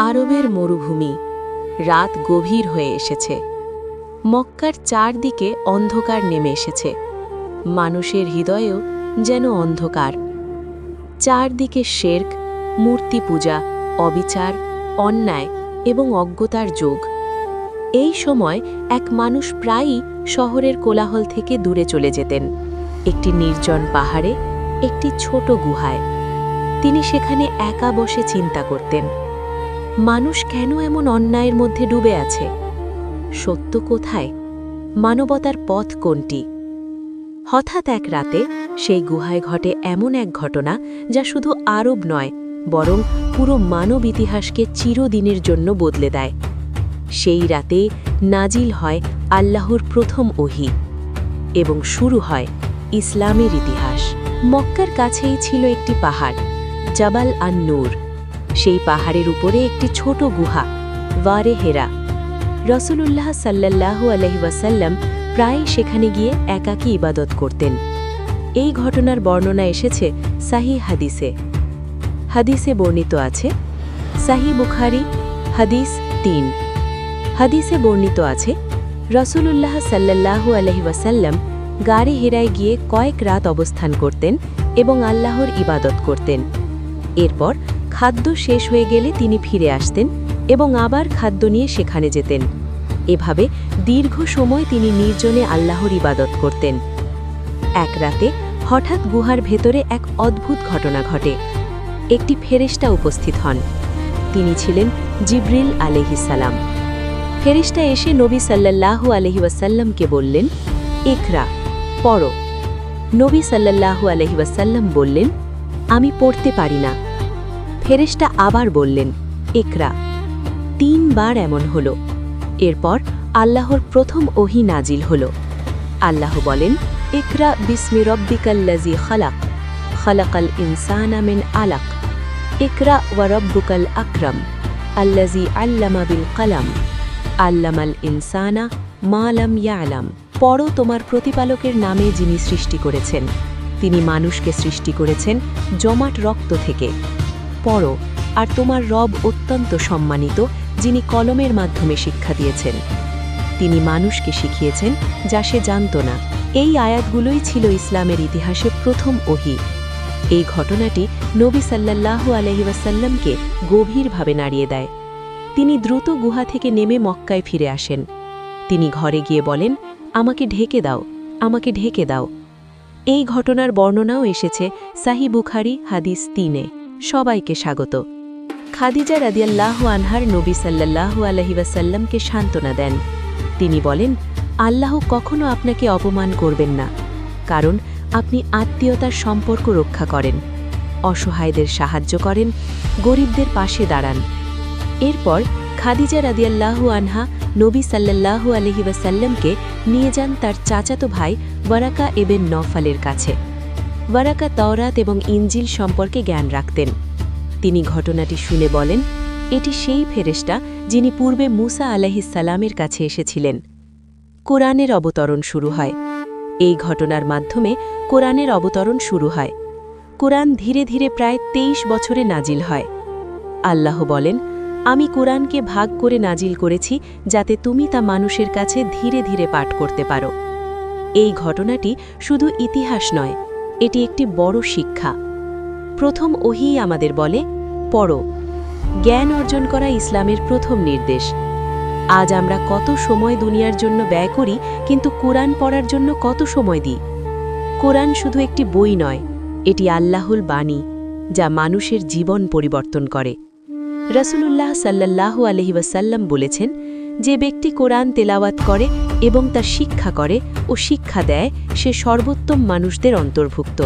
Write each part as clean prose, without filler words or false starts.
আরবের মরুভূমি, রাত গভীর হয়ে এসেছে। মক্কার চারদিকে অন্ধকার নেমে এসেছে। মানুষের হৃদয়েও যেন অন্ধকার। চারদিকে শিরক, মূর্তি পূজা, অবিচার, অন্যায় এবং অজ্ঞতার যোগ। এই সময় এক মানুষ প্রায়ই শহরের কোলাহল থেকে দূরে চলে যেতেন, একটি নির্জন পাহাড়ে, একটি ছোট গুহায়। তিনি সেখানে একা বসে চিন্তা করতেন, মানুষ কেন এমন অন্যায়ের মধ্যে ডুবে আছে? সত্য কোথায়? মানবতার পথ কোনটি? হঠাৎ এক রাতে সেই গুহায় ঘটে এমন এক ঘটনা যা শুধু আরব নয়, বরং পুরো মানব ইতিহাসকে চিরদিনের জন্য বদলে দেয়। সেই রাতে নাজিল হয় আল্লাহর প্রথম ওহী এবং শুরু হয় ইসলামের ইতিহাস। মক্কার কাছেই ছিল একটি পাহাড়, জাবাল আন-নূর। সেই পাহাড়ের উপরে একটি ছোট গুহা, ওয়ারে হেরা। রাসূলুল্লাহ সাল্লাল্লাহু আলাইহি ওয়াসাল্লাম প্রায় সেখানে গিয়ে একাকী ইবাদত করতেন। এই ঘটনার বর্ণনা এসেছে সাহিহ হাদিসে। হাদিসে বর্ণিত আছে, সাহিহ বুখারী হাদিস ৩। হাদিসে বর্ণিত আছে, রাসূলুল্লাহ সাল্লাল্লাহু আলাইহি ওয়াসাল্লাম গারে হেরায় গিয়ে কয়েক রাত অবস্থান করতেন এবং আল্লাহর ইবাদত করতেন। এরপর খাদ্য শেষ হয়ে গেলে তিনি ফিরে আসতেন এবং আবার খাদ্য নিয়ে সেখানে যেতেন। এভাবে দীর্ঘ সময় তিনি নির্জনে আল্লাহর ইবাদত করতেন। এক রাতে হঠাৎ গুহার ভেতরে এক অদ্ভুত ঘটনা ঘটে। একটি ফেরেশতা উপস্থিত হন। তিনি ছিলেন জিবরিল আলাইহিস সালাম। ফেরেশতা এসে নবী সাল্লাল্লাহু আলাইহি ওয়াসাল্লামকে বললেন, ইকরা, পড়ো। নবী সাল্লাল্লাহু আলাইহি ওয়াসাল্লাম বললেন, আমি পড়তে পারি না। ফেরেশতা আবার বললেন, ইকরা। ৩ বার এমন হল। এরপর আল্লাহর প্রথম ওহী নাজিল হল। আল্লাহ বলেন, ইকরা বিসমি রব্বিকাল্লাযী খালাক, খালাকাল ইনসানা মিন আলাক, ইকরা ওয়া রব্বুকাল আকরাম, আল্লাযী আল্লামা বিল কলম, আল্লামাল ইনসানা মা লাম ইয়ালাম। পড়ো তোমার প্রতিপালকের নামে, যিনি সৃষ্টি করেছেন। তিনি মানুষকে সৃষ্টি করেছেন জমাট রক্ত থেকে। পড়ো, আর তোমার রব অত্যন্ত সম্মানিত, যিনি কলমের মাধ্যমে শিক্ষা দিয়েছেন। তিনি মানুষকে শিখিয়েছেন যা সে জানত না। এই আয়াতগুলোই ছিল ইসলামের ইতিহাসে প্রথম ওহী। এই ঘটনাটি নবী সাল্লাল্লাহু আলাইহি ওয়াসাল্লামকে গভীরভাবে নাড়িয়ে দেয়। তিনি দ্রুত গুহা থেকে নেমে মক্কায় ফিরে আসেন। তিনি ঘরে গিয়ে বলেন, আমাকে ঢেকে দাও, আমাকে ঢেকে দাও। এই ঘটনার বর্ণনাও এসেছে সাহিহ বুখারী হাদিস ৩-এ। সবাইকে স্বাগত। খাদিজা রাদিয়াল্লাহু আনহার নবী সাল্লাল্লাহু আলাইহি ওয়াসাল্লামকে সান্ত্বনা দেন। তিনি বলেন, আল্লাহ কখনো আপনাকে অপমান করবেন না, কারণ আপনি আত্মীয়তার সম্পর্ক রক্ষা করেন, অসহায়দের সাহায্য করেন, গরিবদের পাশে দাঁড়ান। এরপর খাদিজা রাদিয়াল্লাহু আনহা নবী সাল্লাল্লাহু আলাইহি ওয়াসাল্লামকে নিয়ে যান তার চাচাতো ভাই ওয়ারাকা ইবন নওফালের কাছে। ওয়ারাকা তাওরাত এবং ইনজিল সম্পর্কে জ্ঞান রাখতেন। তিনি ঘটনাটি শুনে বলেন, এটি সেই ফেরেশতা যিনি পূর্বে মূসা আলাইহিস সালামের কাছে এসেছিলেন। কোরআনের অবতরণ শুরু হয়। এই ঘটনার মাধ্যমে কোরআনের অবতরণ শুরু হয়। কোরআন ধীরে ধীরে প্রায় ২৩ বছরে নাজিল হয়। আল্লাহ বলেন, আমি কোরআনকে ভাগ করে নাজিল করেছি যাতে তুমি তা মানুষের কাছে ধীরে ধীরে পাঠ করতে পারো। এই ঘটনাটি শুধু ইতিহাস নয়, এটি একটি বড় শিক্ষা। প্রথম ওহী আমাদের বলে, পড়ো। জ্ঞান অর্জন করা ইসলামের প্রথম নির্দেশ। আজ আমরা কত সময় দুনিয়ার জন্য ব্যয় করি, কিন্তু কোরআন পড়ার জন্য কত সময় দিই? কোরআন শুধু একটি বই নয়, এটি আল্লাহর বাণী, যা মানুষের জীবন পরিবর্তন করে। রাসূলুল্লাহ সাল্লাল্লাহু আলাইহি ওয়াসাল্লাম বলেছেন, যে ব্যক্তি কোরআন তেলাওয়াত করে এবং তা শিক্ষা করে ও শিক্ষা দেয়, সে সর্বোত্তম মানুষদের অন্তর্ভুক্ত।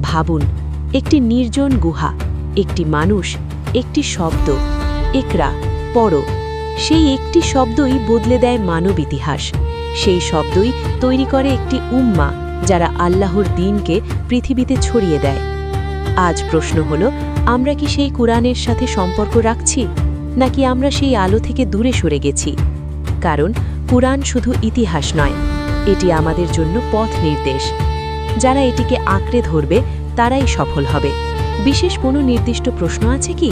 ভাবুন, একটি নির্জন গুহা, একটি মানুষ, একটি শব্দ, ইকরা, পড়ো। সেই একটি শব্দই বদলে দেয় মানব ইতিহাস। সেই শব্দই তৈরি করে একটি উম্মাহ, যারা আল্লাহর দ্বীনকে পৃথিবীতে ছড়িয়ে দেয়। আজ প্রশ্ন হলো, আমরা কি সেই কোরআনের সাথে সম্পর্ক রাখছি, নাকি আমরা সেই আলো থেকে দূরে সরে গেছি? কারণ কোরআন শুধু ইতিহাস নয়, এটি আমাদের জন্য পথ নির্দেশ। যারা এটিকে আঁকড়ে ধরবে তারাই সফল হবে। বিশেষ কোনো নির্দিষ্ট প্রশ্ন আছে কি?